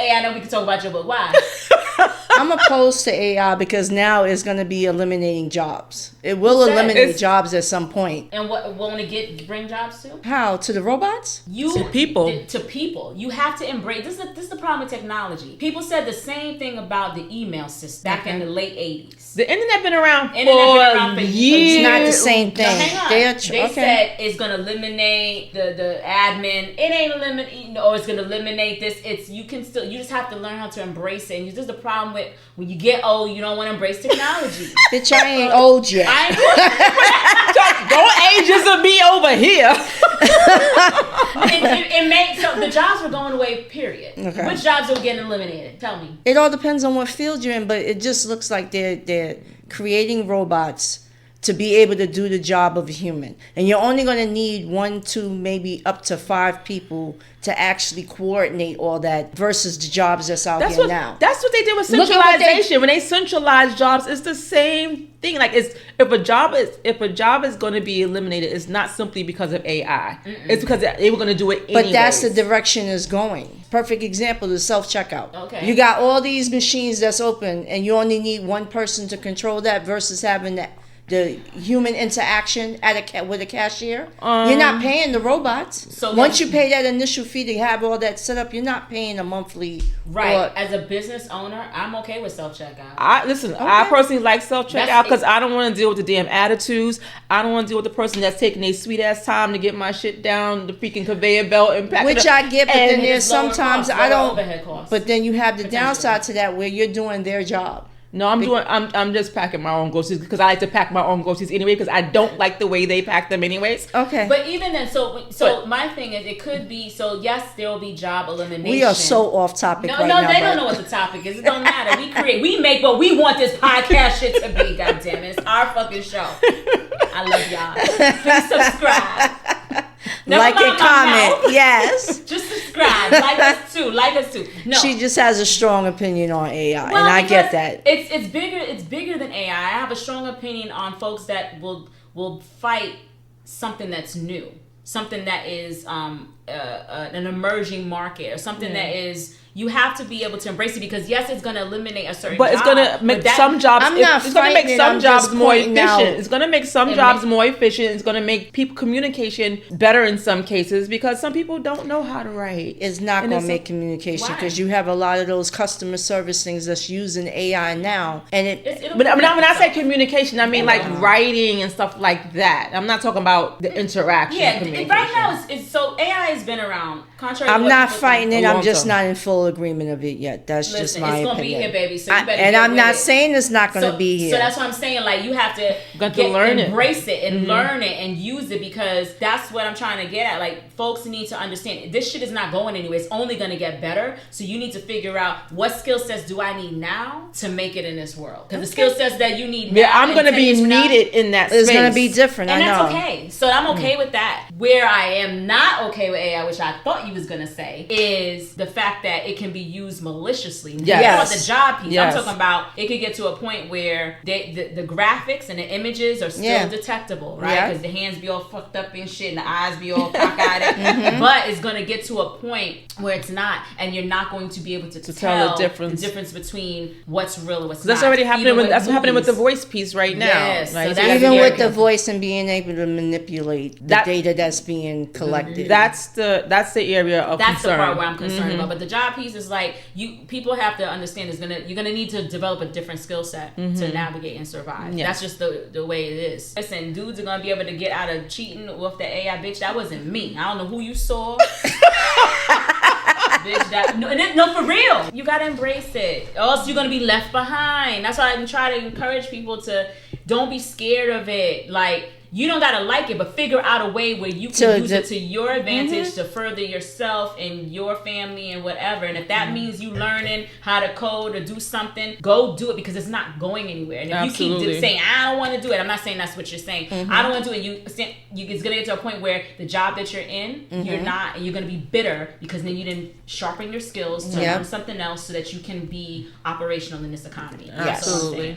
AI, then we can talk about your book. Why? I'm opposed to AI because now it's going to be eliminating jobs. It will eliminate jobs at some point. And what won't it bring jobs to? How? To the robots? To people. To people. You have to embrace. This is the problem with technology. People said the same thing about the email system back in the late 80s. The internet been around for years. It's not the same thing. Hang on. They said it's going to eliminate the admin. It ain't eliminate. Or it's going to eliminate this. You just have to learn how to embrace it. And this is the problem with when you get old, you don't want to embrace technology. Bitch, I ain't old yet. Don't ageism be over here. it makes so the jobs were going away. Period. Okay. Which jobs are getting eliminated? Tell me. It all depends on what field you're in, but it just looks like they're creating robots to be able to do the job of a human, and you're only going to need 1, 2, maybe up to 5 people to actually coordinate all that versus the jobs that's out here now. That's what they did with centralization. When they centralize jobs, it's the same thing. Like if a job is going to be eliminated, it's not simply because of AI. It's because they were going to do it anyways. But that's the direction it's going. Perfect example is self-checkout. Okay. You got all these machines that's open, and you only need one person to control that versus having the human interaction with a cashier. You're not paying the robots. So once you pay that initial fee to have all that set up, you're not paying a monthly. Right. As a business owner, I'm okay with self-checkout. I personally like self-checkout because I don't want to deal with the damn attitudes. I don't want to deal with the person that's taking a sweet ass time to get my shit down the freaking conveyor belt and pack it up. Which I get, but then there's sometimes I don't. Overhead costs. But then you have the downside to that where you're doing their job. No, I'm just packing my own groceries because I like to pack my own groceries anyway because I don't like the way they pack them anyways. Okay. But even then, so my thing is, it could be, so yes, there will be job elimination. We are so off topic right now. No, they don't know what the topic is. It don't matter. We make what we want this podcast shit to be, goddammit. It's our fucking show. I love y'all. Please subscribe. Like and comment. Yes. Just subscribe. Like us too. No. She just has a strong opinion on AI, and I get that. It's bigger than AI. I have a strong opinion on folks that will fight something that's new, something that is an emerging market, or something that is. You have to be able to embrace it because yes, it's going to eliminate a certain. But it's going to make some jobs. It's going to make some jobs more efficient. It's going to make some jobs more efficient. It's going to make people communication better in some cases because some people don't know how to write. It's not going to make communication because you have a lot of those customer service things that's using AI now, and But when I say communication, I mean like writing and stuff like that. I'm not talking about the interaction. Yeah, right now so AI has been around. Contrary I'm not fighting it. I'm just not in full agreement of it yet. That's just my opinion. It's gonna be here, baby. So you better and I'm not saying it's not gonna be here. So that's what I'm saying. Like you have to embrace it and learn it and use it because that's what I'm trying to get at. Like folks need to understand this shit is not going anywhere. It's only gonna get better. So you need to figure out what skill sets do I need now to make it in this world. Because the skill sets that you need now, I'm gonna be needed in that space. It's gonna be different. And I know. that's okay. So I'm okay with that. Where I am not okay with AI, which I thought you was gonna say, is the fact that it can be used maliciously. Yes. The job piece. Yes. I'm talking about it could get to a point where the graphics and the images are still detectable, right? Because the hands be all fucked up and shit and the eyes be all cockeyed. But it's going to get to a point where it's not, and you're not going to be able to tell the difference between what's real and what's not. That's already happening. That's happening with the voice piece right now. Yes. Right? So even with the voice and being able to manipulate the data that's being collected. That's the area of concern. That's the part where I'm concerned about. But the job piece is like people have to understand you're gonna need to develop a different skill set to navigate and survive. Yes. That's just the way it is. Listen, dudes are gonna be able to get out of cheating with the AI. Bitch, that wasn't me. I don't know who you saw. Bitch, no, for real. You gotta embrace it, or else you're gonna be left behind. That's why I try to encourage people to don't be scared of it. Like, you don't gotta like it, but figure out a way where you can use it to your advantage to further yourself and your family and whatever. And if that means you learning how to code or do something, go do it because it's not going anywhere. And if you keep saying, I don't want to do it, I'm not saying that's what you're saying. I don't want to do it. It's gonna get to a point where the job that you're in, you're not, and you're gonna be bitter because then you didn't sharpen your skills to learn something else so that you can be operational in this economy. Absolutely.